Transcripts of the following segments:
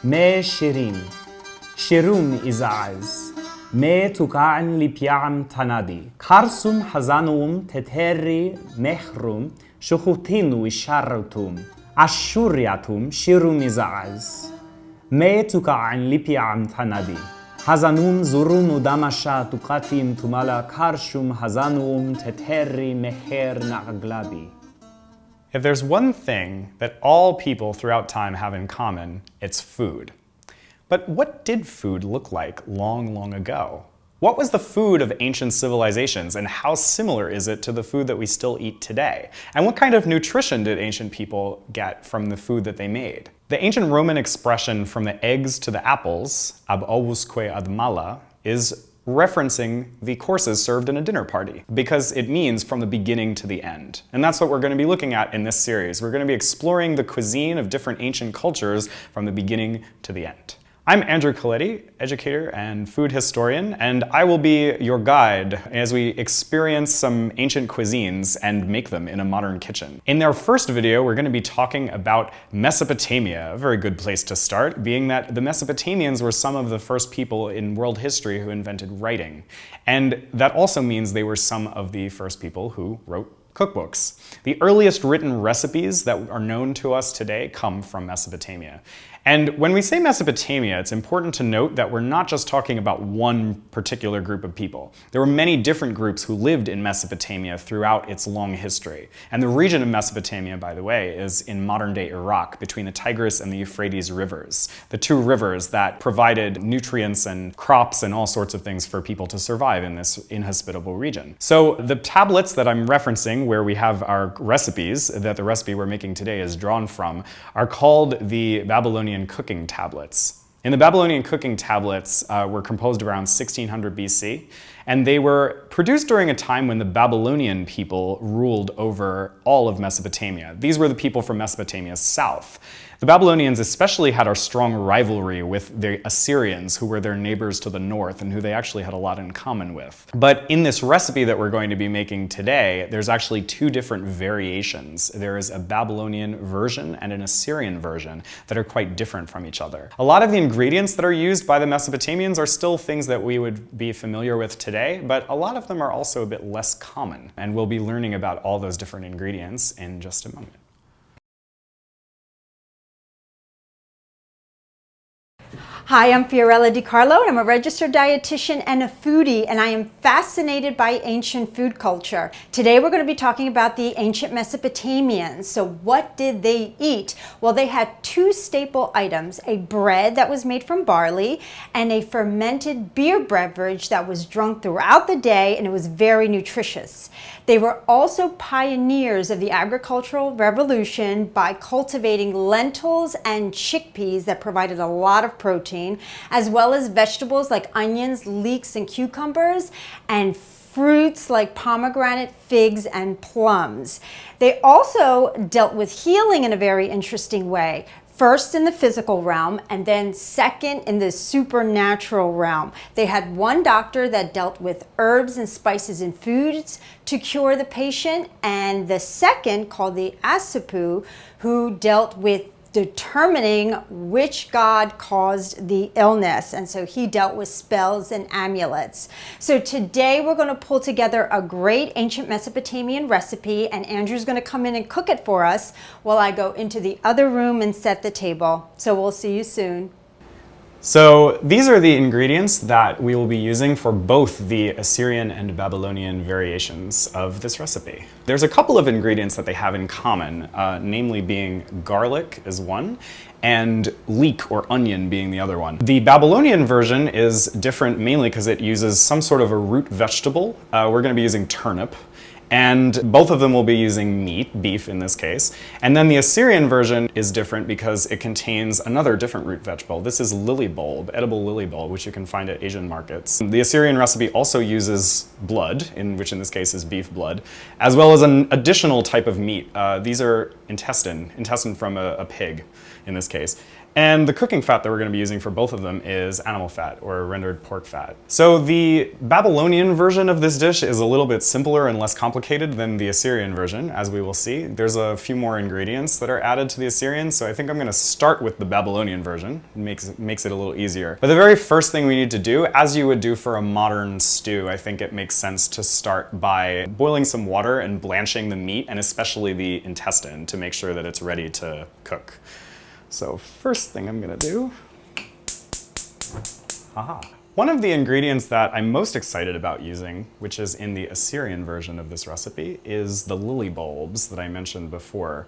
ما شيرين شيرون إزعز ما تقعن لبيعم تنادي كارسوم حزانوم تتهري مخروم شخوتين وشارتوم عشورياتوم شيروم إزعز ما تقعن لبيعم تنادي حزانوم زورون ودمشا تقاتيم تمالا كارشوم حزانوم تتهري مخير نعغلابي. If there's one thing that all people throughout time have in common, it's food. But what did food look like long, long ago? What was the food of ancient civilizations, and how similar is it to the food that we still eat today? And what kind of nutrition did ancient people get from the food that they made? The ancient Roman expression from the eggs to the apples, ab ovusque ad mala, is referencing the courses served in a dinner party, because it means from the beginning to the end. And that's what we're going to be looking at in this series. We're going to be exploring the cuisine of different ancient cultures from the beginning to the end. I'm Andrew Coletti, educator and food historian, and I will be your guide as we experience some ancient cuisines and make them in a modern kitchen. In our first video, we're going to be talking about Mesopotamia, a very good place to start, being that the Mesopotamians were some of the first people in world history who invented writing. And that also means they were some of the first people who wrote cookbooks. The earliest written recipes that are known to us today come from Mesopotamia. And when we say Mesopotamia, it's important to note that we're not just talking about one particular group of people. There were many different groups who lived in Mesopotamia throughout its long history. And the region of Mesopotamia, by the way, is in modern-day Iraq, between the Tigris and the Euphrates rivers, the two rivers that provided nutrients and crops and all sorts of things for people to survive in this inhospitable region. So the tablets that I'm referencing, where we have our recipes, that the recipe we're making today is drawn from, are called the Babylonian cooking tablets. In the Babylonian cooking tablets were composed around 1600 BC, and they were produced during a time when the Babylonian people ruled over all of Mesopotamia. These were the people from Mesopotamia's south. The Babylonians especially had a strong rivalry with the Assyrians, who were their neighbors to the north and who they actually had a lot in common with. But in this recipe that we're going to be making today, there's actually two different variations. There is a Babylonian version and an Assyrian version that are quite different from each other. A lot of the ingredients that are used by the Mesopotamians are still things that we would be familiar with today, but a lot of them are also a bit less common. And we'll be learning about all those different ingredients in just a moment. Hi, I'm Fiorella DiCarlo, and I'm a registered dietitian and a foodie, and I am fascinated by ancient food culture. Today we're going to be talking about the ancient Mesopotamians. So what did they eat? Well, they had two staple items, a bread that was made from barley and a fermented beer beverage that was drunk throughout the day, and it was very nutritious. They were also pioneers of the agricultural revolution by cultivating lentils and chickpeas that provided a lot of protein, as well as vegetables like onions, leeks, and cucumbers, and fruits like pomegranate, figs, and plums. They also dealt with healing in a very interesting way. First in the physical realm, and then second in the supernatural realm. They had one doctor that dealt with herbs and spices in foods to cure the patient, and the second, called the Asipu, who dealt with determining which god caused the illness. And so he dealt with spells and amulets. So today we're going to pull together a great ancient Mesopotamian recipe, and Andrew's going to come in and cook it for us while I go into the other room and set the table. So we'll see you soon. So these are the ingredients that we will be using for both the Assyrian and Babylonian variations of this recipe. There's a couple of ingredients that they have in common, namely being garlic is one, and leek or onion being the other one. The Babylonian version is different mainly because it uses some sort of a root vegetable. We're going to be using turnip. And both of them will be using meat, beef in this case. And then the Assyrian version is different because it contains another different root vegetable. This is lily bulb, edible lily bulb, which you can find at Asian markets. The Assyrian recipe also uses blood, which in this case is beef blood, as well as an additional type of meat. These are intestine from a pig in this case. And the cooking fat that we're going to be using for both of them is animal fat or rendered pork fat. So the Babylonian version of this dish is a little bit simpler and less complicated than the Assyrian version, as we will see. There's a few more ingredients that are added to the Assyrian, so I think I'm going to start with the Babylonian version. It makes it a little easier. But the very first thing we need to do, as you would do for a modern stew, I think it makes sense to start by boiling some water and blanching the meat, and especially the intestine, to make sure that it's ready to cook. So first thing I'm gonna do, one of the ingredients that I'm most excited about using, which is in the Assyrian version of this recipe, is the lily bulbs that I mentioned before.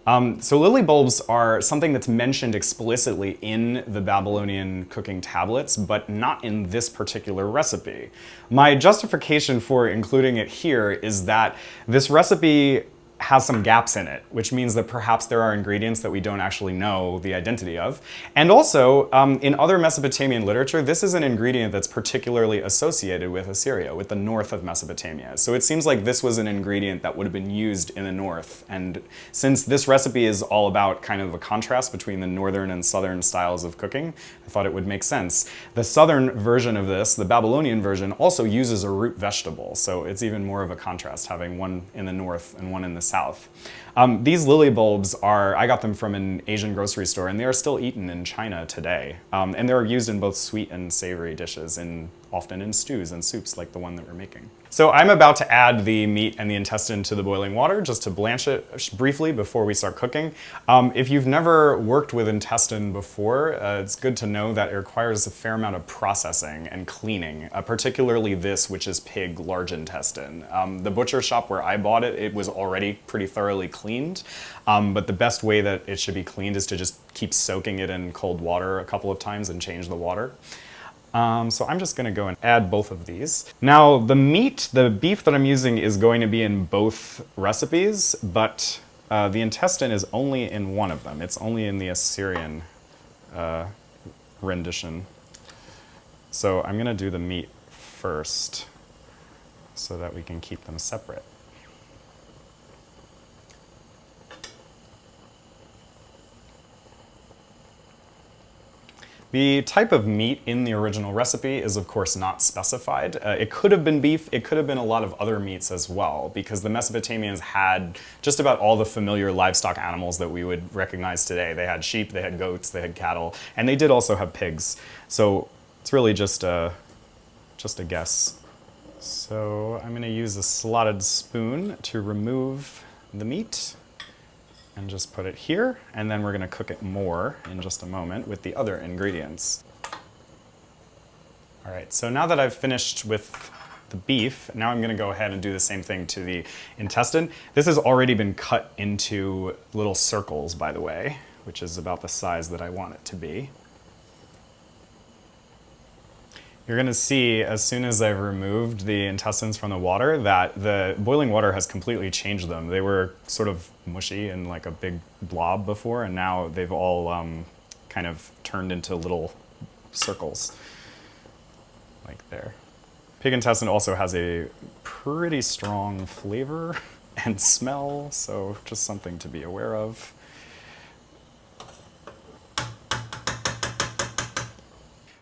So lily bulbs are something that's mentioned explicitly in the Babylonian cooking tablets, but not in this particular recipe. My justification for including it here is that this recipe has some gaps in it, which means that perhaps there are ingredients that we don't actually know the identity of. And also, in other Mesopotamian literature, this is an ingredient that's particularly associated with Assyria, with the north of Mesopotamia. So it seems like this was an ingredient that would have been used in the north. And since this recipe is all about kind of a contrast between the northern and southern styles of cooking, I thought it would make sense. The southern version of this, the Babylonian version, also uses a root vegetable. So it's even more of a contrast, having one in the north and one in the south. These lily bulbs I got them from an Asian grocery store, and they are still eaten in China today. And they're used in both sweet and savory dishes, often in stews and soups like the one that we're making. So I'm about to add the meat and the intestine to the boiling water just to blanch it briefly before we start cooking. If you've never worked with intestine before, it's good to know that it requires a fair amount of processing and cleaning, particularly this, which is pig large intestine. The butcher shop where I bought it, it was already pretty thoroughly cleaned, but the best way that it should be cleaned is to just keep soaking it in cold water a couple of times and change the water. So I'm just going to go and add both of these. Now the beef that I'm using is going to be in both recipes, but the intestine is only in one of them. It's only in the Assyrian rendition. So I'm going to do the meat first so that we can keep them separate. The type of meat in the original recipe is, of course, not specified. It could have been beef, it could have been a lot of other meats as well, because the Mesopotamians had just about all the familiar livestock animals that we would recognize today. They had sheep, they had goats, they had cattle, and they did also have pigs. So it's really just a guess. So I'm going to use a slotted spoon to remove the meat and just put it here, and then we're going to cook it more in just a moment with the other ingredients. All right, so now that I've finished with the beef, now I'm going to go ahead and do the same thing to the intestine. This has already been cut into little circles, by the way, which is about the size that I want it to be. You're going to see, as soon as I've removed the intestines from the water, that the boiling water has completely changed them. They were sort of mushy and like a big blob before, and now they've all kind of turned into little circles, like there. Pig intestine also has a pretty strong flavor and smell, so just something to be aware of.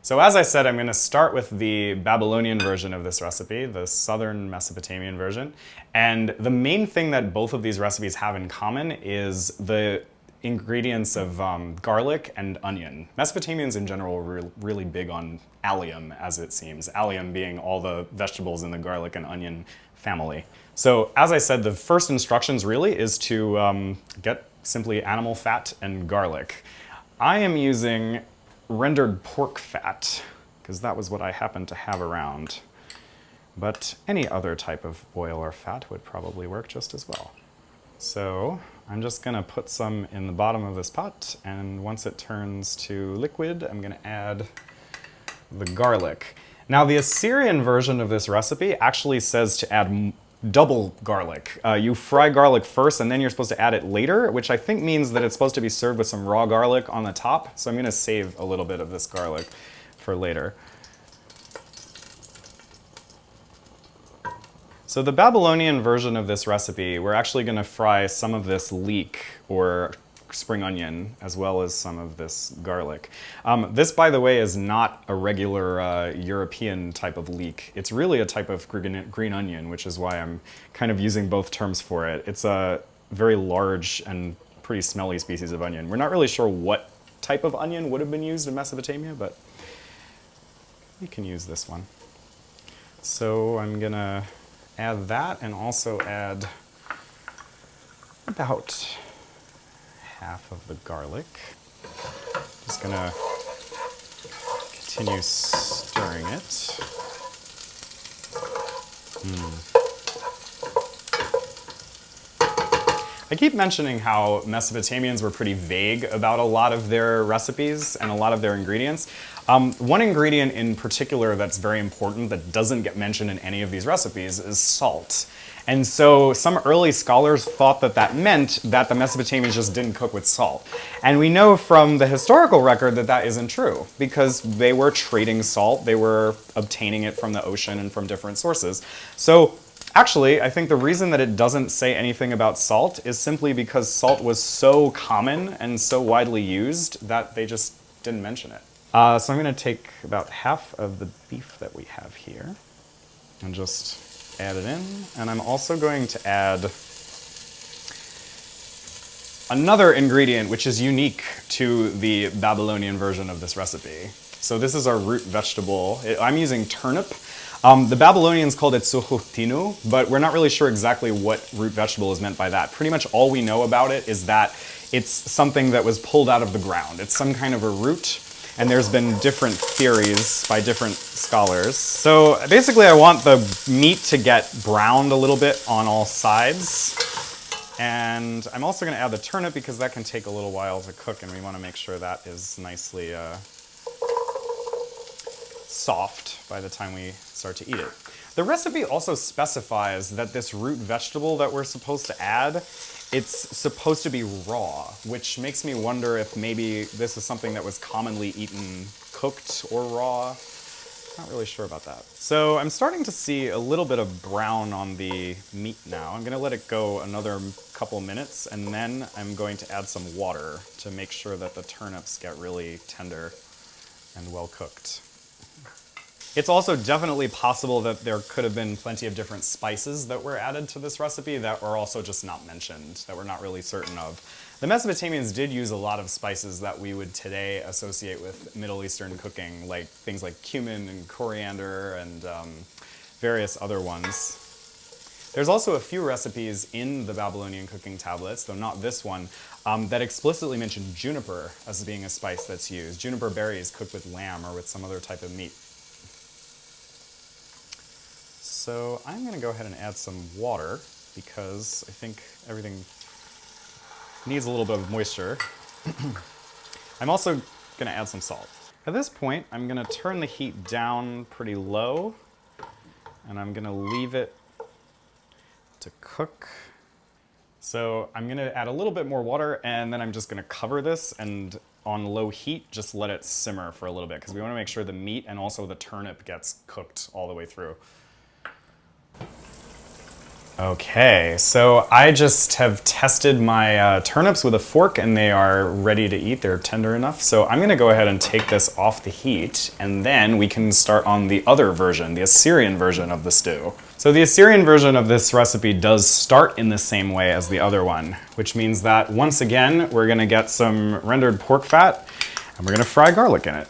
So as I said, I'm going to start with the Babylonian version of this recipe, the southern Mesopotamian version. And the main thing that both of these recipes have in common is the ingredients of garlic and onion. Mesopotamians in general were really big on allium, as it seems. Allium being all the vegetables in the garlic and onion family. So as I said, the first instructions really is to get simply animal fat and garlic. I am using rendered pork fat, because that was what I happened to have around. But any other type of oil or fat would probably work just as well. So I'm just going to put some in the bottom of this pot, and once it turns to liquid, I'm going to add the garlic. Now the Assyrian version of this recipe actually says to add double garlic. You fry garlic first and then you're supposed to add it later, which I think means that it's supposed to be served with some raw garlic on the top. So I'm going to save a little bit of this garlic for later. So the Babylonian version of this recipe, we're actually going to fry some of this leek or spring onion, as well as some of this garlic. This, by the way, is not a regular European type of leek. It's really a type of green onion, which is why I'm kind of using both terms for it. It's a very large and pretty smelly species of onion. We're not really sure what type of onion would have been used in Mesopotamia, but we can use this one. So I'm gonna add that and also add about half of the garlic. Just gonna continue stirring it. I keep mentioning how Mesopotamians were pretty vague about a lot of their recipes and a lot of their ingredients. One ingredient in particular that's very important that doesn't get mentioned in any of these recipes is salt. And so some early scholars thought that that meant that the Mesopotamians just didn't cook with salt. And we know from the historical record that that isn't true, because they were trading salt, they were obtaining it from the ocean and from different sources. So actually, I think the reason that it doesn't say anything about salt is simply because salt was so common and so widely used that they just didn't mention it. So I'm going to take about half of the beef that we have here and just add it in. And I'm also going to add another ingredient which is unique to the Babylonian version of this recipe. So this is our root vegetable. I'm using turnip. The Babylonians called it suhutinu, but we're not really sure exactly what root vegetable is meant by that. Pretty much all we know about it is that it's something that was pulled out of the ground. It's some kind of a root, and there's been different theories by different scholars. So basically I want the meat to get browned a little bit on all sides. And I'm also gonna add the turnip because that can take a little while to cook, and we wanna make sure that is nicely soft by the time we start to eat it. The recipe also specifies that this root vegetable that we're supposed to add, it's supposed to be raw, which makes me wonder if maybe this is something that was commonly eaten cooked or raw. Not really sure about that. So I'm starting to see a little bit of brown on the meat now. I'm gonna let it go another couple minutes, and then I'm going to add some water to make sure that the turnips get really tender and well cooked. It's also definitely possible that there could have been plenty of different spices that were added to this recipe that were also just not mentioned, that we're not really certain of. The Mesopotamians did use a lot of spices that we would today associate with Middle Eastern cooking, like things like cumin and coriander and various other ones. There's also a few recipes in the Babylonian cooking tablets, though not this one, that explicitly mention juniper as being a spice that's used. Juniper berries cooked with lamb or with some other type of meat. So I'm going to go ahead and add some water because I think everything needs a little bit of moisture. I'm also going to add some salt. At this point, I'm going to turn the heat down pretty low, and I'm going to leave it to cook. So I'm going to add a little bit more water, and then I'm just going to cover this and on low heat, just let it simmer for a little bit because we want to make sure the meat and also the turnip gets cooked all the way through. Okay, so I just have tested my turnips with a fork and they are ready to eat. They're tender enough. So I'm gonna go ahead and take this off the heat, and then we can start on the other version, the Assyrian version of the stew. So the Assyrian version of this recipe does start in the same way as the other one, which means that once again, we're gonna get some rendered pork fat and we're gonna fry garlic in it.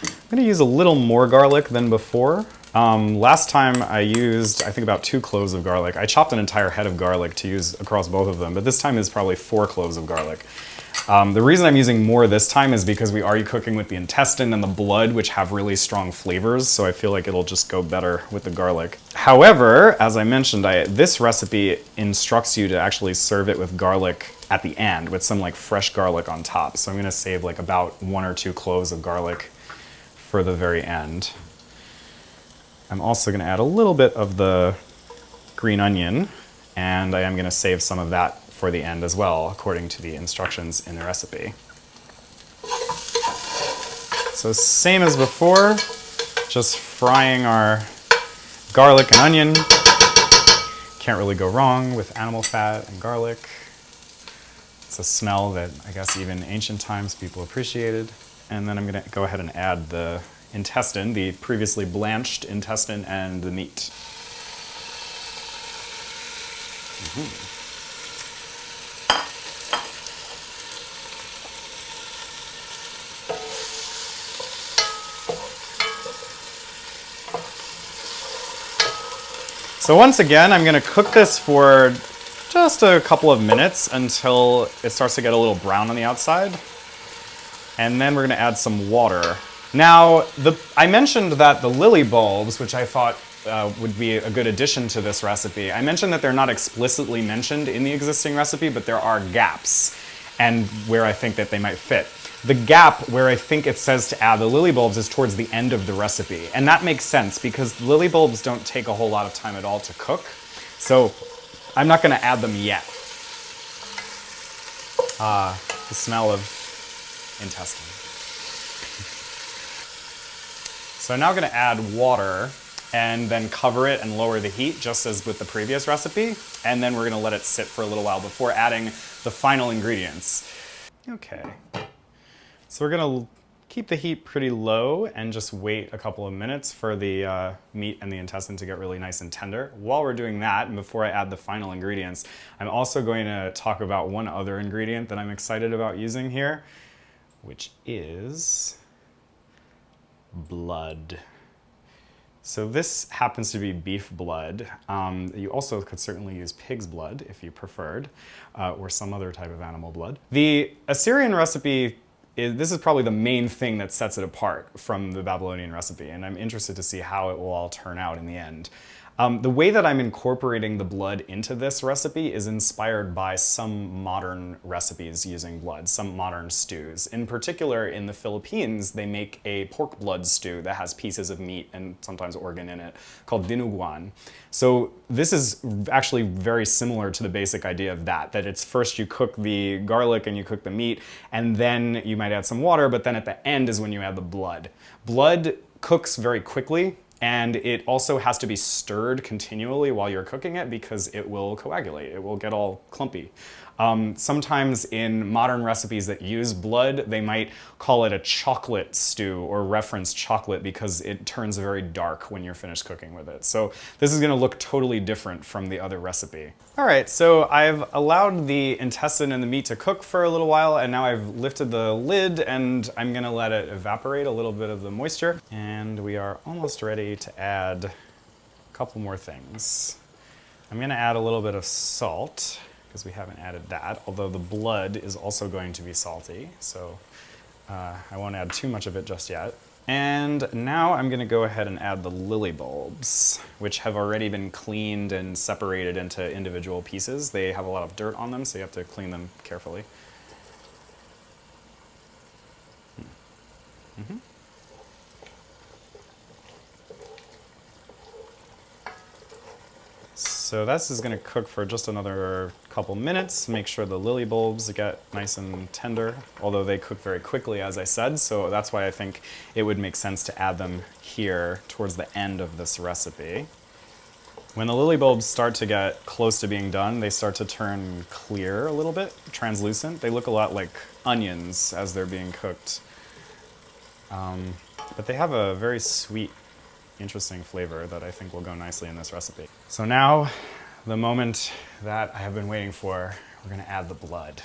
I'm gonna use a little more garlic than before. Last time I used, I think, about 2 cloves of garlic. I chopped an entire head of garlic to use across both of them, but this time is probably 4 cloves of garlic. The reason I'm using more this time is because we are cooking with the intestine and the blood, which have really strong flavors, so I feel like it'll just go better with the garlic. However, as I mentioned, this recipe instructs you to actually serve it with garlic at the end, with some like fresh garlic on top. So I'm gonna save like about 1 or 2 cloves of garlic for the very end. I'm also going to add a little bit of the green onion, and I am going to save some of that for the end as well, according to the instructions in the recipe. So same as before, just frying our garlic and onion. Can't really go wrong with animal fat and garlic. Let's It's a smell that I guess even ancient times people appreciated. And then I'm going to go ahead and add the intestine, the previously blanched intestine, and the meat. So once again, I'm going to cook this for just a couple of minutes until it starts to get a little brown on the outside. And then we're going to add some water. Now, I mentioned that the lily bulbs, which I thought would be a good addition to this recipe, I mentioned that they're not explicitly mentioned in the existing recipe, but there are gaps and where I think that they might fit. The gap where I think it says to add the lily bulbs is towards the end of the recipe. And that makes sense because lily bulbs don't take a whole lot of time at all to cook. So I'm not going to add them yet. The smell of intestine. So I'm now going to add water and then cover it and lower the heat just as with the previous recipe. And then we're going to let it sit for a little while before adding the final ingredients. Okay. So we're going to keep the heat pretty low and just wait a couple of minutes for the meat and the intestine to get really nice and tender. While we're doing that, and before I add the final ingredients, I'm also going to talk about one other ingredient that I'm excited about using here, which is blood. So this happens to be beef blood. You also could certainly use pig's blood if you preferred, or some other type of animal blood. The Assyrian recipe, this is probably the main thing that sets it apart from the Babylonian recipe, and I'm interested to see how it will all turn out in the end. The way that I'm incorporating the blood into this recipe is inspired by some modern recipes using blood, some modern stews. In particular, in the Philippines, they make a pork blood stew that has pieces of meat and sometimes organ in it called dinuguan. So this is actually very similar to the basic idea of that it's first you cook the garlic and you cook the meat, and then you might add some water, but then at the end is when you add the blood. Blood cooks very quickly, and it also has to be stirred continually while you're cooking it because it will coagulate. It will get all clumpy. Sometimes in modern recipes that use blood, they might call it a chocolate stew or reference chocolate because it turns very dark when you're finished cooking with it. So this is going to look totally different from the other recipe. All right, so I've allowed the intestine and the meat to cook for a little while, and now I've lifted the lid and I'm going to let it evaporate a little bit of the moisture. And we are almost ready to add a couple more things. I'm going to add a little bit of salt, because we haven't added that, although the blood is also going to be salty, so I won't add too much of it just yet. And now I'm going to go ahead and add the lily bulbs, which have already been cleaned and separated into individual pieces. They have a lot of dirt on them, so you have to clean them carefully. So this is going to cook for just another couple minutes. Make sure the lily bulbs get nice and tender, although they cook very quickly, as I said, so that's why I think it would make sense to add them here towards the end of this recipe. When the lily bulbs start to get close to being done, they start to turn clear a little bit, translucent. They look a lot like onions as they're being cooked. But they have a very sweet, interesting flavor that I think will go nicely in this recipe. So now, the moment that I have been waiting for, we're going to add the blood.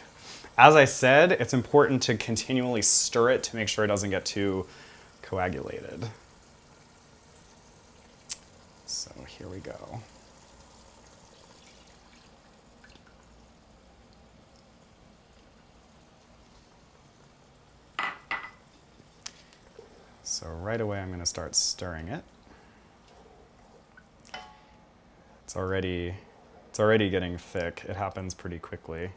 As I said, it's important to continually stir it to make sure it doesn't get too coagulated. So here we go. So right away I'm going to start stirring it. It's already getting thick. It happens pretty quickly.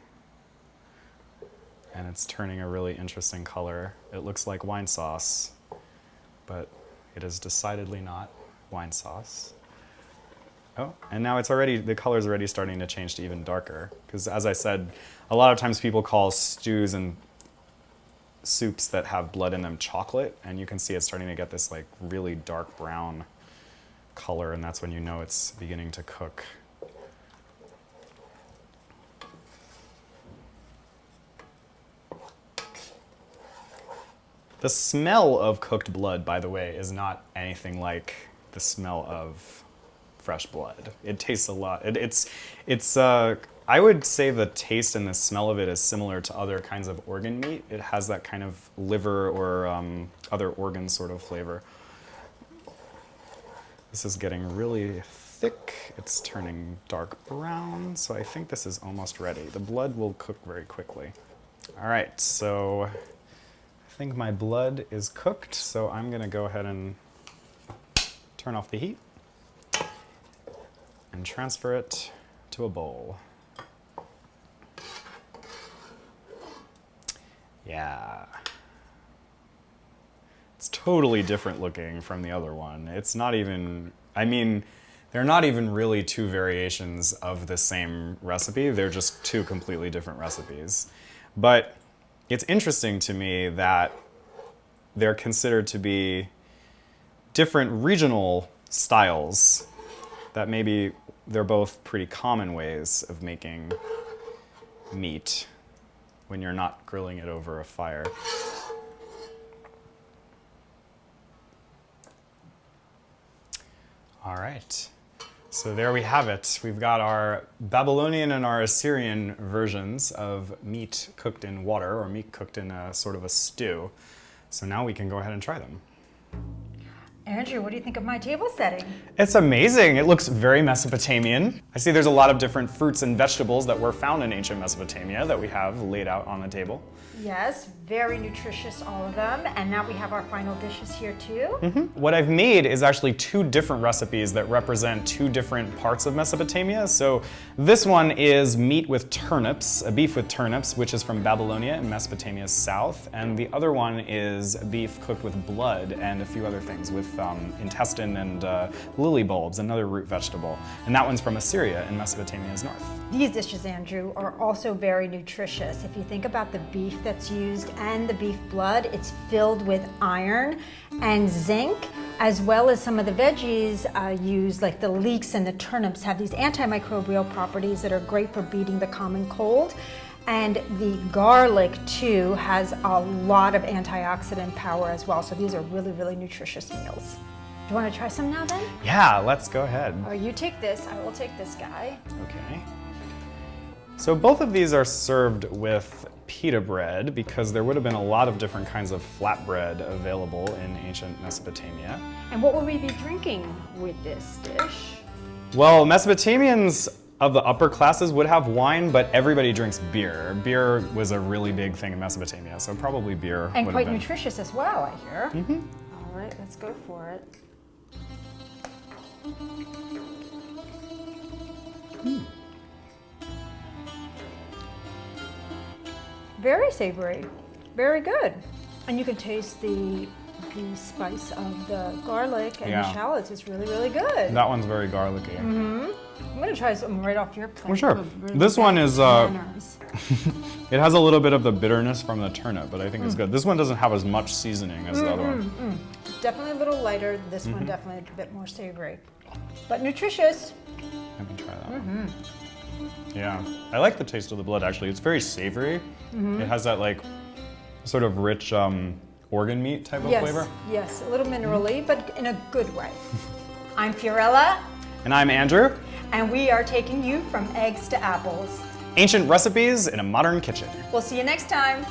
And it's turning a really interesting color. It looks like wine sauce, but it is decidedly not wine sauce. Oh, and now the color's already starting to change to even darker. Because as I said, a lot of times people call stews and soups that have blood in them chocolate, and you can see it's starting to get this like really dark brown color, and that's when you know it's beginning to cook. The smell of cooked blood, by the way, is not anything like the smell of fresh blood. It tastes a lot. I would say the taste and the smell of it is similar to other kinds of organ meat. It has that kind of liver or other organ sort of flavor. This is getting really thick. It's turning dark brown, so I think this is almost ready. The blood will cook very quickly. All right, so I think my blood is cooked, so I'm gonna go ahead and turn off the heat and transfer it to a bowl. Yeah. It's totally different looking from the other one. It's not even, I mean, they're not even really two variations of the same recipe. They're just two completely different recipes. But it's interesting to me that they're considered to be different regional styles, that maybe they're both pretty common ways of making meat when you're not grilling it over a fire. All right, so there we have it. We've got our Babylonian and our Assyrian versions of meat cooked in water or meat cooked in a sort of a stew. So now we can go ahead and try them. Andrew, what do you think of my table setting? It's amazing. It looks very Mesopotamian. I see there's a lot of different fruits and vegetables that were found in ancient Mesopotamia that we have laid out on the table. Yes, very nutritious, all of them. And now we have our final dishes here too. What I've made is actually two different recipes that represent two different parts of Mesopotamia. So this one is meat with turnips, a beef with turnips, which is from Babylonia in Mesopotamia's south. And the other one is beef cooked with blood and a few other things with intestine and lily bulbs, another root vegetable. And that one's from Assyria in Mesopotamia's north. These dishes, Andrew, are also very nutritious. If you think about the beef that's used and the beef blood, it's filled with iron and zinc, as well as some of the veggies used, like the leeks and the turnips, have these antimicrobial properties that are great for beating the common cold. And the garlic, too, has a lot of antioxidant power as well. So these are really, really nutritious meals. Do you want to try some now then? Yeah, let's go ahead. Or you take this, I will take this guy. Okay. So both of these are served with pita bread because there would have been a lot of different kinds of flatbread available in ancient Mesopotamia. And what would we be drinking with this dish? Well, Mesopotamians of the upper classes would have wine, but everybody drinks beer. Beer was a really big thing in Mesopotamia, so probably beer And would quite have been. nutritious as well, I hear. All right, let's go for it. Very savory, very good. And you can taste the spice of the garlic and the shallots. It's really, really good. That one's very garlicky. I'm gonna try some right off your plate. Oh, sure. Really This one is, bananas. it has a little bit of the bitterness from the turnip, but I think it's good. This one doesn't have as much seasoning as the other one. Definitely a little lighter. This one definitely a bit more savory, but nutritious. Let me try that one. Yeah, I like the taste of the blood actually. It's very savory. It has that like sort of rich organ meat type of flavor. Yes, a little minerally, but in a good way. I'm Fiorella. And I'm Andrew. And we are taking you from eggs to apples. Ancient recipes in a modern kitchen. We'll see you next time.